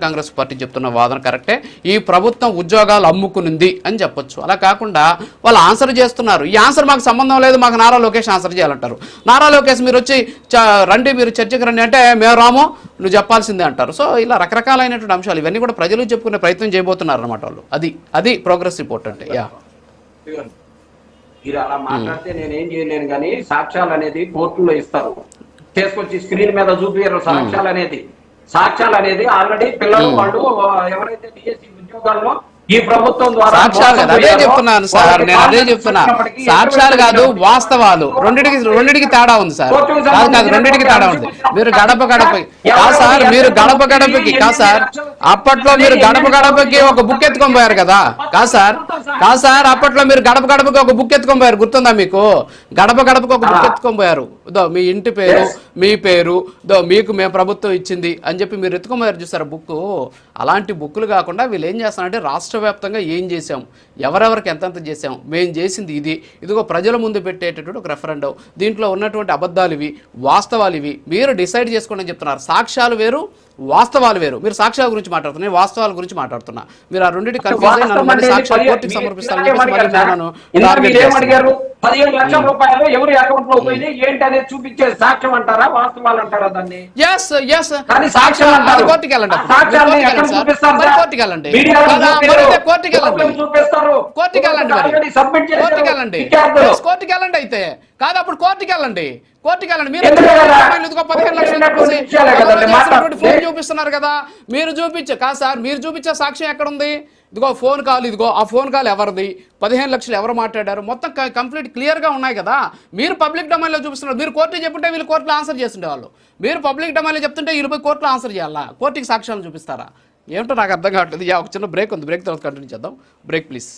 Congress party చెప్తున్న వాదన కరెక్టే. ఈ ప్రభుత్వం ఉద్యోగాలు అమ్ముకునింది అని చెప్పొచ్చు. అలా కాకుండా వాళ్ళు ఆన్సర్ చేస్తున్నారు. ఈ ఆన్సర్ మాకు సంబంధం లేదు, మాకు నారా లోకేష్ ఆన్సర్ చేయాలంటారు. నారా లోకేష్ మీరు వచ్చి రండి, మీరు చర్చకు రండి అంటే మేము రాము, నువ్వు చెప్పాల్సిందే అంటారు. సో ఇలా రకరకాలైనటువంటి అంశాలు ఇవన్నీ కూడా ప్రజలు చెప్పుకునే ప్రయత్నం చేయబోతున్నారు అన్నమాట వాళ్ళు. అది ప్రోగ్రెస్ రిపోర్ట్ అంటే. మీరు అలా మాట్లాడితే నేనేం చేయలేను, కానీ సాక్ష్యాలు అనేది కోర్టులో ఇస్తారు, తీసుకొచ్చి స్క్రీన్ మీద చూపించారు. సాక్ష్యాలు అనేది ఆల్రెడీ పిల్లలు వాళ్ళు ఎవరైతే డిఎస్సి ఉద్యోగాల్లో ఈ ప్రభుత్వం ద్వారా సాక్ష్యాలు అదే చెప్తున్నాను సార్, నేను అదే చెప్తున్నా. సాక్ష్యాలు కాదు, వాస్తవాలు. రెండింటికి తేడా ఉంది సార్. కాదు, రెండింటికి తేడా ఉంది. మీరు గడప గడపకి కాదు సార్, మీరు గడప గడపకి కాదు సార్. అప్పట్లో మీరు గడప గడపకి ఒక బుక్ ఎత్తుకొని పోయారు కదా. కాదు సార్, అప్పట్లో మీరు గడప గడపకి ఒక బుక్ ఎత్తుకొని పోయారు, గుర్తుందా మీకు? గడప గడపకి ఒక బుక్ ఎత్తుకొని పోయారు. మీ ఇంటి పేరు, మీ పేరు, మీకు మేము ప్రభుత్వం ఇచ్చింది అని చెప్పి మీరు ఎత్తుకొని పోయారు చూసారు బుక్. అలాంటి బుక్కులు కాకుండా వీళ్ళు ఏం చేస్తారంటే రాష్ట్ర వ్యాప్తంగా ఏం చేసాం, ఎవరెవరికి ఎంతెంత చేసాం, మేము చేసింది ఇదిగో ప్రజల ముందు పెట్టేటటువంటి ఒక రెఫరెండం. దీంట్లో ఉన్నటువంటి అబద్ధాలు ఇవి, వాస్తవాలు ఇవి, మీరు డిసైడ్ చేసుకోండి అని చెప్తున్నారు. సాక్ష్యాలు వేరు, వాస్తవాలు వేరు. మీరు సాక్ష్యాల గురించి మాట్లాడుతున్నారు, నేను వాస్తవాల గురించి మాట్లాడుతున్నా. మీరు ఆ రెండింటి కన్ఫ్యూజ్ అయ్యి సాక్ష్యాలు కోర్టుకి సమర్పిస్తారని 15 లక్షల రూపాయలు ఎవరి అకౌంట్ లో పోయింది ఏంటి అనేది చూపించే సాక్ష్యం అంటారా, వాస్తవాలు అంటారా దాన్ని? సాక్ష్యం కోర్టుకి వెళ్ళండి, కోర్టుకి వెళ్ళండి, కోర్టుకి వెళ్ళండి. అయితే కాదు, అప్పుడు కోర్టుకి వెళ్ళండి. మీరు 15 లక్షలు ఫోన్ చూపిస్తున్నారు కదా, మీరు చూపించే కాదు సార్, మీరు చూపించే సాక్ష్యం ఎక్కడ ఉంది? ఇదిగో ఫోన్ కాల్, ఇదిగో ఆ ఫోన్ కాల్ ఎవరిది, 15 లక్షలు ఎవరు మాట్లాడారు, మొత్తం కంప్లీట్ క్లియర్గా ఉన్నాయి కదా. మీరు పబ్లిక్ డొమైన్లో చూపిస్తున్నారు. మీరు కోర్టుకి చెప్పుంటే వీళ్ళు కోర్టులో ఆన్సర్ చేస్తుండే వాళ్ళు. మీరు పబ్లిక్ డొమైన్లో చెప్తుంటే వీళ్ళు పోయి కోర్టులో ఆన్సర్ చేయాలా? కోర్టుకి సాక్ష్యాలు చూపిస్తారా? ఏమిటో నాకు అర్థం కావట్లేదు. ఒక చిన్న బ్రేక్ ఉంది, బ్రేక్ తర్వాత కంటిన్యూ చేద్దాం. Break please.